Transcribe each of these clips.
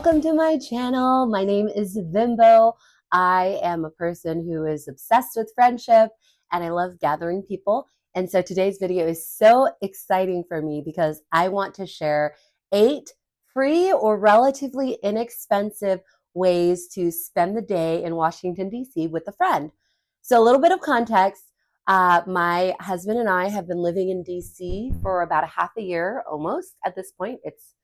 Welcome to my channel. My name is Vimbo. I am a person who is obsessed with friendship and I love gathering people. And so today's video is so exciting for me because I want to share 8 free or relatively inexpensive ways to spend the day in Washington, D.C. with a friend. So a little bit of context. My husband and I have been living in D.C. for about a half a year almost at this point. It's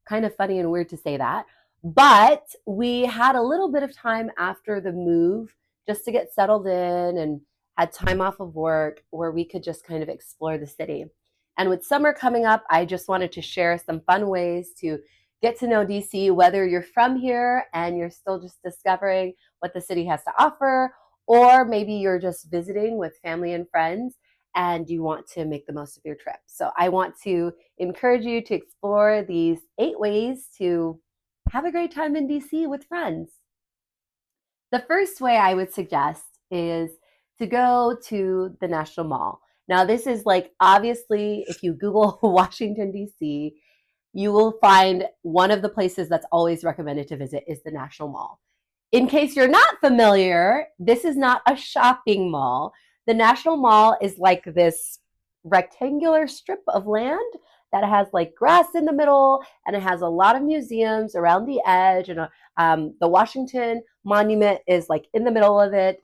kind of funny and weird to say that. But we had a little bit of time after the move just to get settled in and had time off of work where we could just kind of explore the city. And with summer coming up, I just wanted to share some fun ways to get to know DC, whether you're from here and you're still just discovering what the city has to offer, or maybe you're just visiting with family and friends and you want to make the most of your trip. So I want to encourage you to explore these 8 ways to have a great time in DC with friends. The first way I would suggest is to go to the National Mall. Now, this is like, obviously, if you Google Washington, DC, you will find one of the places that's always recommended to visit is the National Mall. In case you're not familiar, this is not a shopping mall. The National Mall is like this rectangular strip of land that has like grass in the middle, and it has a lot of museums around the edge, and the Washington Monument is like in the middle of it.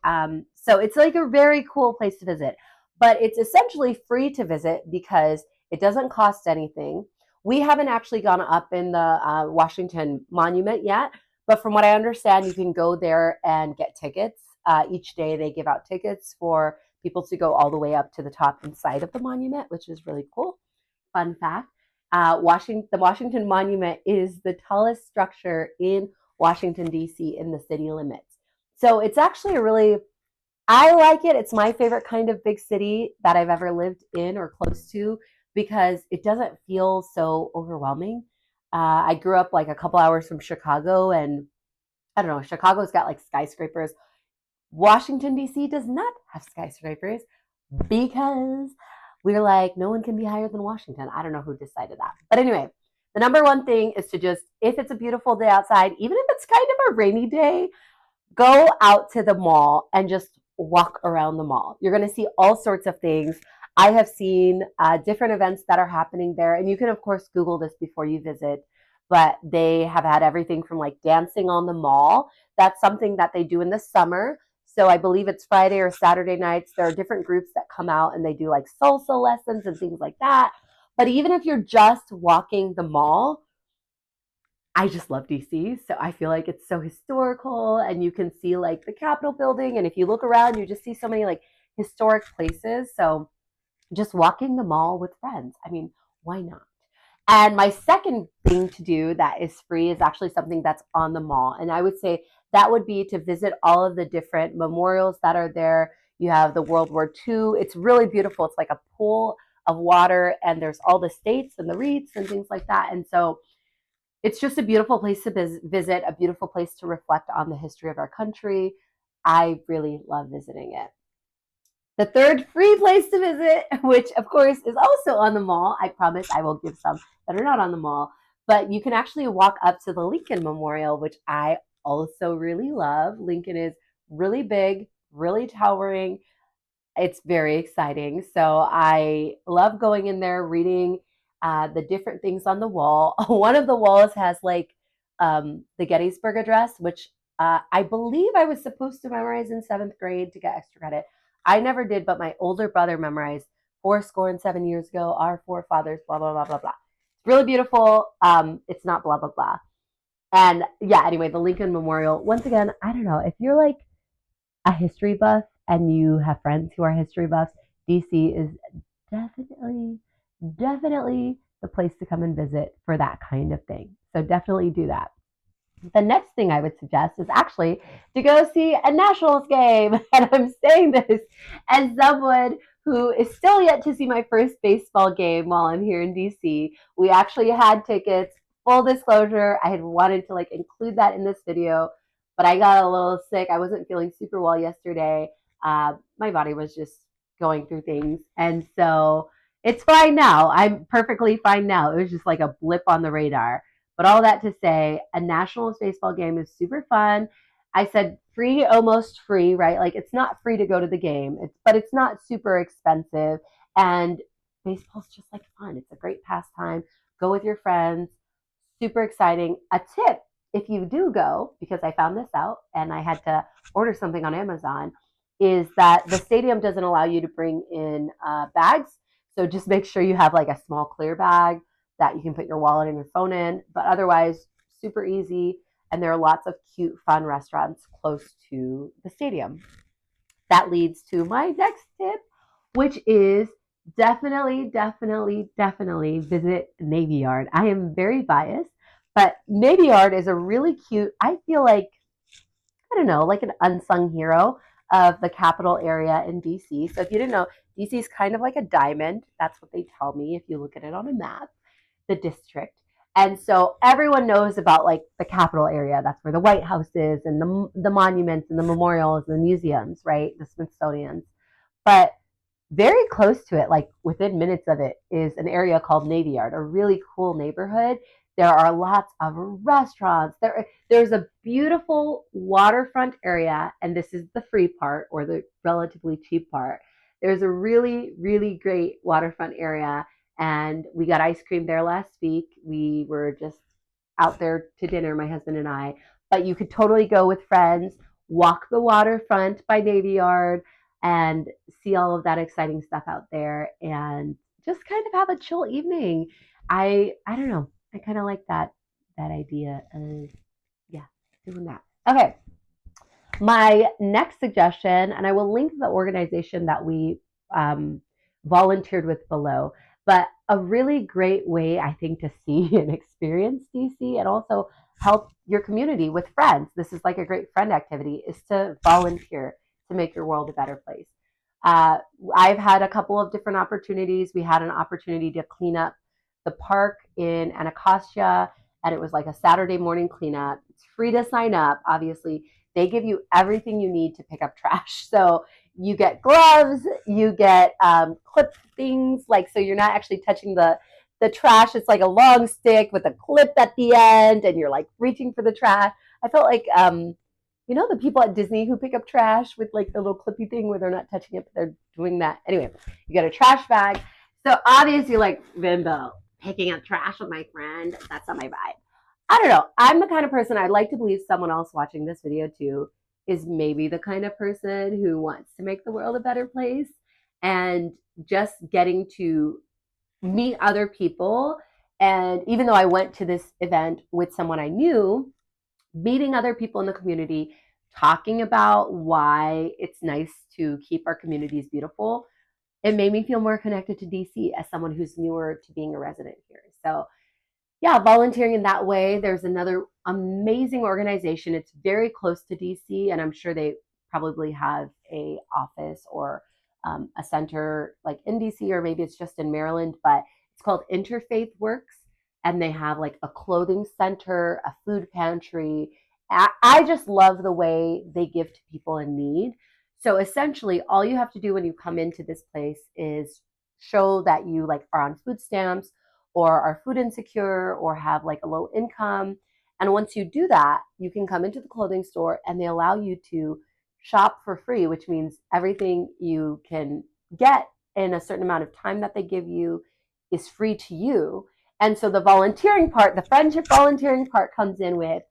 So it's like a very cool place to visit, but it's essentially free to visit because it doesn't cost anything. We haven't actually gone up in the Washington Monument yet, but from what I understand, you can go there and get tickets. Each day they give out tickets for people to go all the way up to the top inside of the monument, which is really cool. Fun fact, the Washington Monument is the tallest structure in Washington, D.C. in the city limits. So it's actually I like it. It's my favorite kind of big city that I've ever lived in or close to because it doesn't feel so overwhelming. I grew up like a couple hours from Chicago, and I don't know, Chicago's got like skyscrapers. Washington, D.C. does not have skyscrapers because we're like, no one can be higher than Washington. I don't know who decided that. But anyway, the number one thing is to just, if it's a beautiful day outside, even if it's kind of a rainy day, go out to the mall and just walk around the mall. You're going to see all sorts of things. I have seen different events that are happening there. And you can, of course, Google this before you visit. But they have had everything from like dancing on the mall. That's something that they do in the summer. So I believe it's Friday or Saturday nights. There are different groups that come out and they do like salsa lessons and things like that. But even if you're just walking the mall, I just love DC. So I feel like it's so historical, and you can see like the Capitol building. And if you look around, you just see so many like historic places. So just walking the mall with friends. I mean, why not? And my second thing to do that is free is actually something that's on the mall. And I would say that would be to visit all of the different memorials that are there. You have the World War II. It's really beautiful. It's like a pool of water, and there's all the states and the wreaths and things like that. And so it's just a beautiful place to visit, a beautiful place to reflect on the history of our country. I really love visiting it. The third free place to visit, which of course is also on the mall, I promise I will give some that are not on the mall, but you can actually walk up to the Lincoln Memorial, which I also really love. Lincoln is really big, really towering. It's very exciting. So I love going in there, reading the different things on the wall. One of the walls has like the Gettysburg Address, which I believe I was supposed to memorize in 7th grade to get extra credit. I never did, but my older brother memorized 7 years ago, our forefathers, blah, blah, blah, blah, blah. It's really beautiful. It's not blah, blah, blah. And yeah, anyway, the Lincoln Memorial, once again, I don't know, if you're like a history buff and you have friends who are history buffs, DC is definitely the place to come and visit for that kind of thing. So definitely do that. The next thing I would suggest is actually to go see a Nationals game. And I'm saying this as someone who is still yet to see my first baseball game while I'm here in DC. We actually had tickets. Full disclosure, I had wanted to like include that in this video, but I got a little sick. I wasn't feeling super well yesterday. My body was just going through things. And so it's fine now. I'm perfectly fine now. It was just like a blip on the radar. But all that to say, a Nationals baseball game is super fun. I said free, almost free, right? Like it's not free to go to the game, but it's not super expensive. And baseball's just like fun. It's a great pastime. Go with your friends. Super exciting. A tip if you do go, because I found this out and I had to order something on Amazon, is that the stadium doesn't allow you to bring in bags. So just make sure you have like a small clear bag that you can put your wallet and your phone in. But otherwise, super easy. And there are lots of cute, fun restaurants close to the stadium. That leads to my next tip, which is definitely visit Navy Yard. I am very biased, but Navy Yard is a really cute, I feel like, I don't know, like an unsung hero of the capital area in DC. So if you didn't know, DC is kind of like a diamond. That's what they tell me if you look at it on a map, the district. And so everyone knows about like the capital area. That's where the White House is and the monuments and the memorials and the museums, right? The Smithsonian's. But very close to it, like within minutes of it, is an area called Navy Yard, a really cool neighborhood. There are lots of restaurants. There's a beautiful waterfront area, and this is the free part or the relatively cheap part. There's a really great waterfront area, and we got ice cream there last week. We were just out there to dinner, my husband and I. But you could totally go with friends, walk the waterfront by Navy Yard, and see all of that exciting stuff out there and just kind of have a chill evening. I don't know. I kind of like that idea of yeah, doing that. Okay. My next suggestion, and I will link the organization that we um, volunteered with below, but a really great way, I think, to see and experience DC and also help your community with friends. This is like a great friend activity, is to volunteer to make your world a better place. Uh, I've had a couple of different opportunities. We had an opportunity to clean up the park in Anacostia, and it was like a Saturday morning cleanup. It's free to sign up, obviously. They give you everything you need to pick up trash. So you get gloves, you get clip things, like so you're not actually touching the trash. It's like a long stick with a clip at the end, and you're like reaching for the trash. I felt like the people at Disney who pick up trash with like the little clippy thing where they're not touching it, but they're doing that. Anyway, you get a trash bag. So obviously, like Vimbo, picking up trash with my friend, that's not my vibe. I don't know. I'm the kind of person, I'd like to believe someone else watching this video too is maybe the kind of person who wants to make the world a better place, and just getting to meet other people. And even though I went to this event with someone I knew, meeting other people in the community, talking about why it's nice to keep our communities beautiful, it made me feel more connected to DC as someone who's newer to being a resident here. So yeah, volunteering in that way. There's another amazing organization. It's very close to DC, and I'm sure they probably have a office or a center like in DC, or maybe it's just in Maryland. But it's called Interfaith Works, and they have like a clothing center, a food pantry. I just love the way they give to people in need. So essentially, all you have to do when you come into this place is show that you like are on food stamps or are food insecure or have like a low income. And once you do that, you can come into the clothing store and they allow you to shop for free, which means everything you can get in a certain amount of time that they give you is free to you. And so the volunteering part, the friendship volunteering part comes in with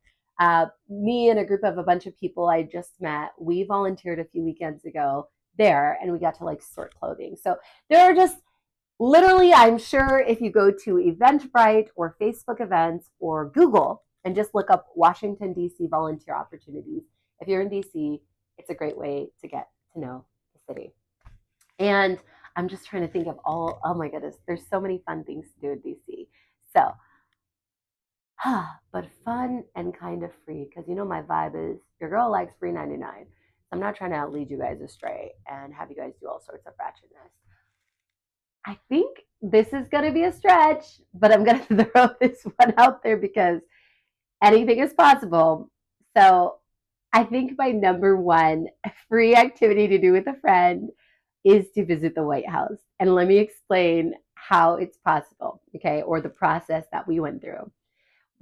me and a group of a bunch of people I just met. We volunteered a few weekends ago there, and we got to like sort clothing. So there are just literally, I'm sure if you go to Eventbrite or Facebook events or Google and just look up Washington, D.C. volunteer opportunities, if you're in D.C., it's a great way to get to know the city. And I'm just trying to think of oh my goodness, there's so many fun things to do in D.C. So, but fun and kind of free, because my vibe is your girl likes free 99. So I'm not trying to lead you guys astray and have you guys do all sorts of ratchetness. I think this is going to be a stretch, but I'm going to throw this one out there because anything is possible. So I think my number one free activity to do with a friend is to visit the White House. And let me explain how it's possible, okay, or the process that we went through.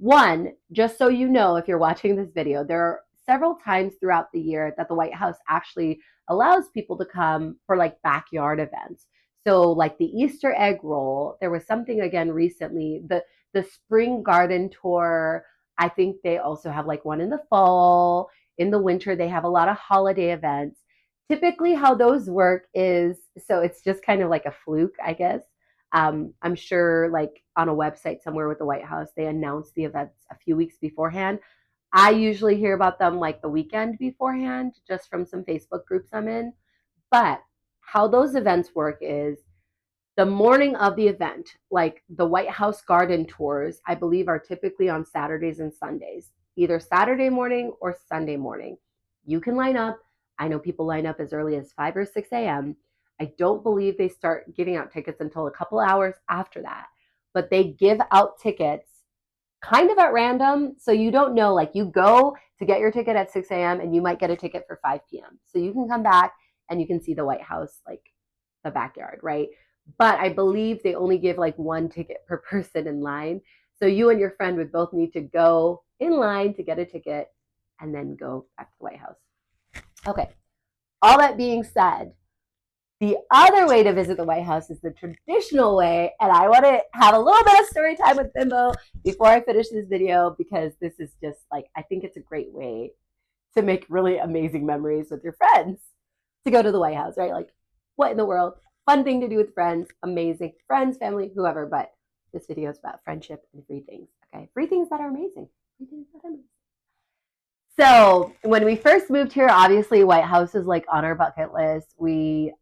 One, just so you know, if you're watching this video, there are several times throughout the year that the White House actually allows people to come for like backyard events. So like the Easter egg roll, there was something again recently, the spring garden tour. I think they also have like one in the fall. In the winter, they have a lot of holiday events. Typically, how those work is so it's just kind of like a fluke, I guess. I'm sure, like on a website somewhere with the White House, they announce the events a few weeks beforehand. I usually hear about them like the weekend beforehand, just from some Facebook groups I'm in. But how those events work is the morning of the event, like the White House garden tours, I believe are typically on Saturdays and Sundays, either Saturday morning or Sunday morning. You can line up. I know people line up as early as 5 or 6 a.m. I don't believe they start giving out tickets until a couple hours after that, but they give out tickets kind of at random. So you don't know, like you go to get your ticket at 6 a.m. and you might get a ticket for 5 p.m. So you can come back and you can see the White House, like the backyard, right? But I believe they only give like one ticket per person in line. So you and your friend would both need to go in line to get a ticket and then go back to the White House. Okay. All that being said, the other way to visit the White House is the traditional way, and I want to have a little bit of story time with Bimbo before I finish this video because this is just like, I think it's a great way to make really amazing memories with your friends to go to the White House, right? Like, what in the world? Fun thing to do with friends, amazing. Friends, family, whoever, but this video is about friendship and free things, okay? Free things that are amazing. Free things that are amazing. So when we first moved here, obviously White House is like on our bucket list. We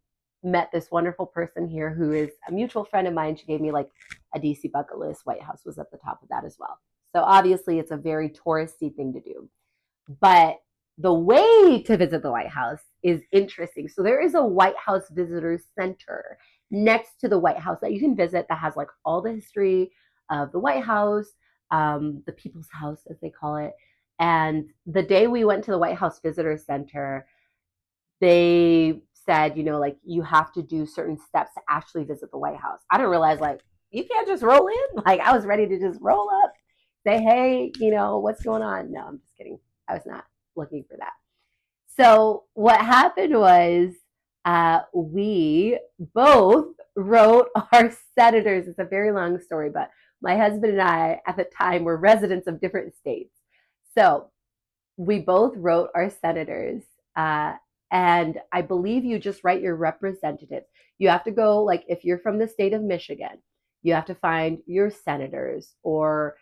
met this wonderful person here who is a mutual friend of mine. She gave me like a DC bucket list. White House was at the top of that as well. So obviously it's a very touristy thing to do. But the way to visit the White House is interesting. So there is a White House Visitor Center next to the White House that you can visit that has like all the history of the White House, the People's House, as they call it. And the day we went to the White House Visitor Center, they said, you know, like you have to do certain steps to actually visit the White House. I didn't realize like you can't just roll in. Like I was ready to just roll up, say, hey, you know, what's going on? No, I'm just kidding. I was not looking for that. So what happened was we both wrote our senators. It's a very long story, but my husband and I at the time were residents of different states. So we both wrote our senators. And I believe you just write your representatives. You have to go, like, if you're from the state of Michigan, you have to find your senators or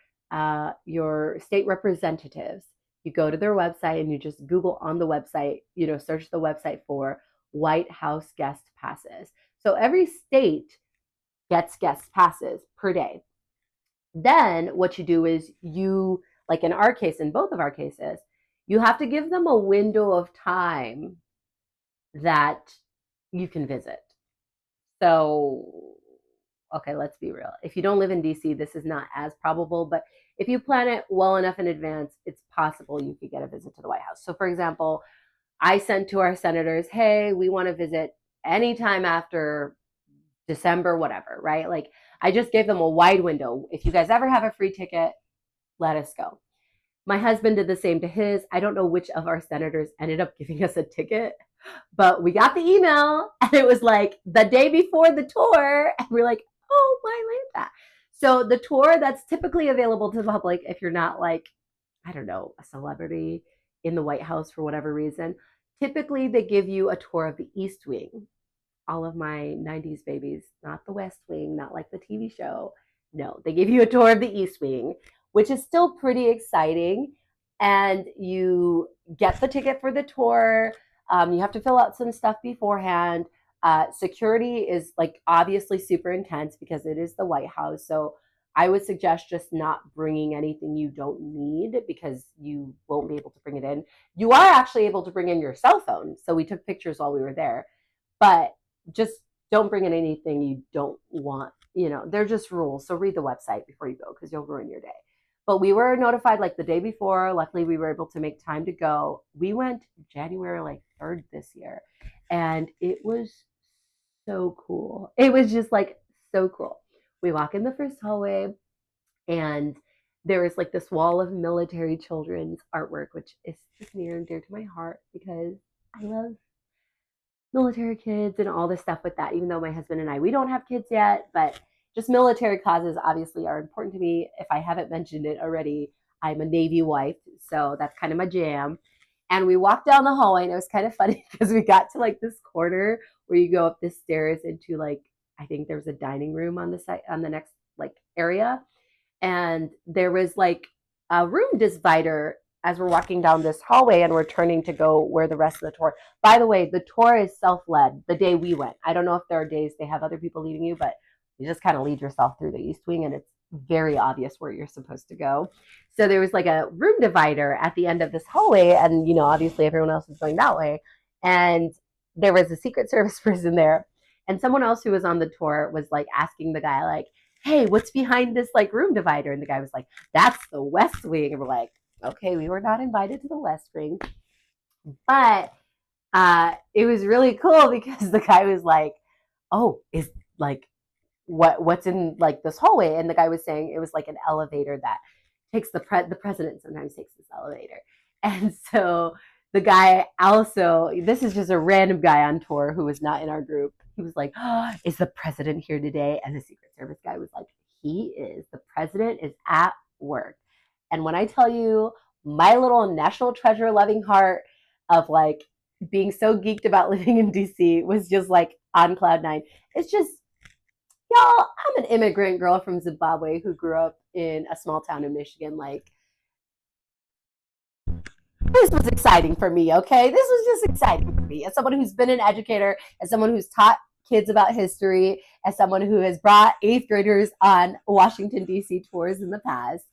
your state representatives. You go to their website and you just Google on the website, you know, search the website for White House guest passes. So every state gets guest passes per day. Then what you do is you, like in our case, in both of our cases, you have to give them a window of time that you can visit. So, okay, let's be real. If you don't live in DC, this is not as probable, but if you plan it well enough in advance, it's possible you could get a visit to the White House. So, for example, I sent to our senators, hey, we want to visit anytime after December, whatever, right? Like, I just gave them a wide window. If you guys ever have a free ticket, let us go. My husband did the same to his. I don't know which of our senators ended up giving us a ticket, but we got the email and it was like the day before the tour. And we're like, oh my Lanta. So the tour that's typically available to the public, if you're not like, I don't know, a celebrity in the White House for whatever reason, typically they give you a tour of the East Wing. All of my 90s babies, not the West Wing, not like the TV show. No, they give you a tour of the East Wing, which is still pretty exciting. And you get the ticket for the tour. You have to fill out some stuff beforehand. Security is like obviously super intense because it is the White House. So I would suggest just not bringing anything you don't need because you won't be able to bring it in. You are actually able to bring in your cell phone. So we took pictures while we were there, but just don't bring in anything you don't want. You know, they're just rules. So read the website before you go because you'll ruin your day. But we were notified like the day before. Luckily, we were able to make time to go. We went January like 3rd this year, and it was so cool. It was just like so cool. We walk in the first hallway, and there was like this wall of military children's artwork, which is just near and dear to my heart because I love military kids and all this stuff with that, even though my husband and I, we don't have kids yet, but just military causes obviously are important to me. If I haven't mentioned it already, I'm a Navy wife, so that's kind of my jam. And we walked down the hallway, and it was kind of funny because we got to like this corner where you go up the stairs into like, I think there was a dining room on the side on the next like area, and there was like a room divider as we're walking down this hallway and we're turning to go where the rest of the tour. By the way, the tour is self-led the day we went. I don't know if there are days they have other people leading you, but you just kind of lead yourself through the East Wing and it's very obvious where you're supposed to go. So there was like a room divider at the end of this hallway, and you know, obviously everyone else is going that way. And there was a Secret Service person there. And someone else who was on the tour was like asking the guy, like, hey, what's behind this like room divider? And the guy was like, that's the West Wing. And we're like, okay, we were not invited to the West Wing. But it was really cool because the guy was like, oh, is like what's in like this hallway? And the guy was saying it was like an elevator that takes the president sometimes takes this elevator. And so the guy also, this is just a random guy on tour who was not in our group. He was like, oh, is the president here today? And the Secret Service guy was like, he is. The president is at work. And when I tell you my little national treasure loving heart of like being so geeked about living in DC was just like on cloud nine. It's just, y'all, I'm an immigrant girl from Zimbabwe who grew up in a small town in Michigan. Like, this was exciting for me, okay? This was just exciting for me. As someone who's been an educator, as someone who's taught kids about history, as someone who has brought eighth graders on Washington, D.C. tours in the past,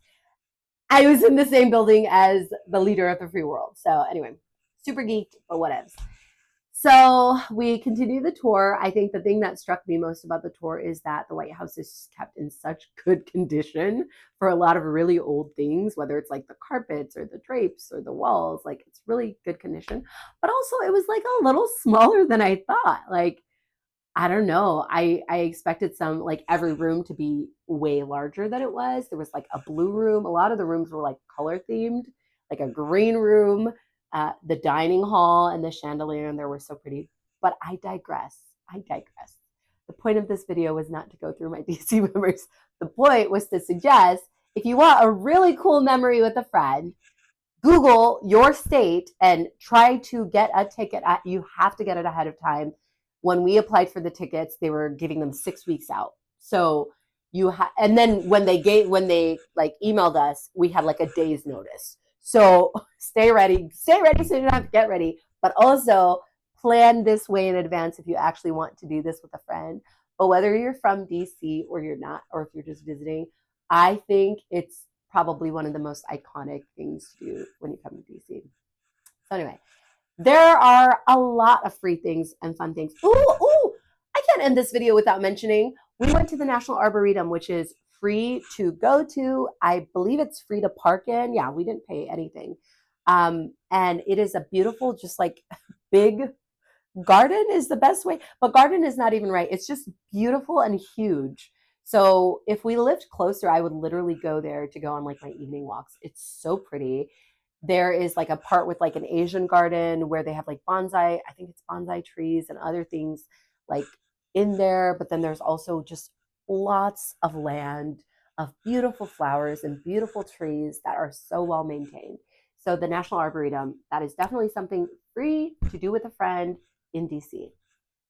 I was in the same building as the leader of the free world. So anyway, super geeked, but whatevs. So we continue the tour. I think the thing that struck me most about the tour is that the White House is kept in such good condition for a lot of really old things, whether it's like the carpets or the drapes or the walls. Like, it's really good condition. But also it was like a little smaller than I thought. Like, I don't know. I expected some like every room to be way larger than it was. There was like a blue room. A lot of the rooms were like color themed, like a green room, the dining hall, and the chandelier, and they were so pretty. But I digress. I digress. The point of this video was not to go through my DC memories. The point was to suggest if you want a really cool memory with a friend, Google your state and try to get a ticket. You have to get it ahead of time. When we applied for the tickets, they were giving them 6 weeks out. So and then when they like emailed us, we had like a day's notice. So stay ready so you don't have to get ready, but also plan this way in advance if you actually want to do this with a friend. But whether you're from DC or you're not, or if you're just visiting, I think it's probably one of the most iconic things to do when you come to DC. So anyway, there are a lot of free things and fun things. Ooh, I can't end this video without mentioning, we went to the National Arboretum, which is free to go to. I believe it's free to park in. Yeah, we didn't pay anything. And it is a beautiful, just like big garden is the best way, but garden is not even right. It's just beautiful and huge. So if we lived closer, I would literally go there to go on like my evening walks. It's so pretty. There is like a part with like an Asian garden where they have like bonsai, I think it's bonsai trees and other things like in there. But then there's also just lots of land of beautiful flowers and beautiful trees that are so well maintained. So the National Arboretum, that is definitely something free to do with a friend in DC.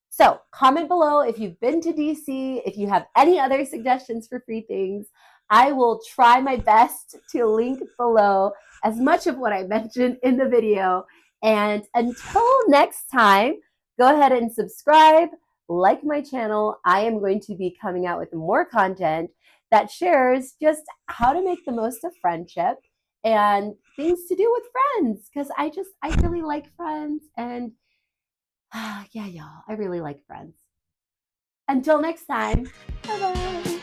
So comment below if you've been to DC, if you have any other suggestions for free things. I will try my best to link below as much of what I mentioned in the video. And until next time, go ahead and subscribe, like my channel. I am going to be coming out with more content that shares just how to make the most of friendship and things to do with friends, because I really like friends, and yeah, y'all, I really like friends. Until next time, bye-bye.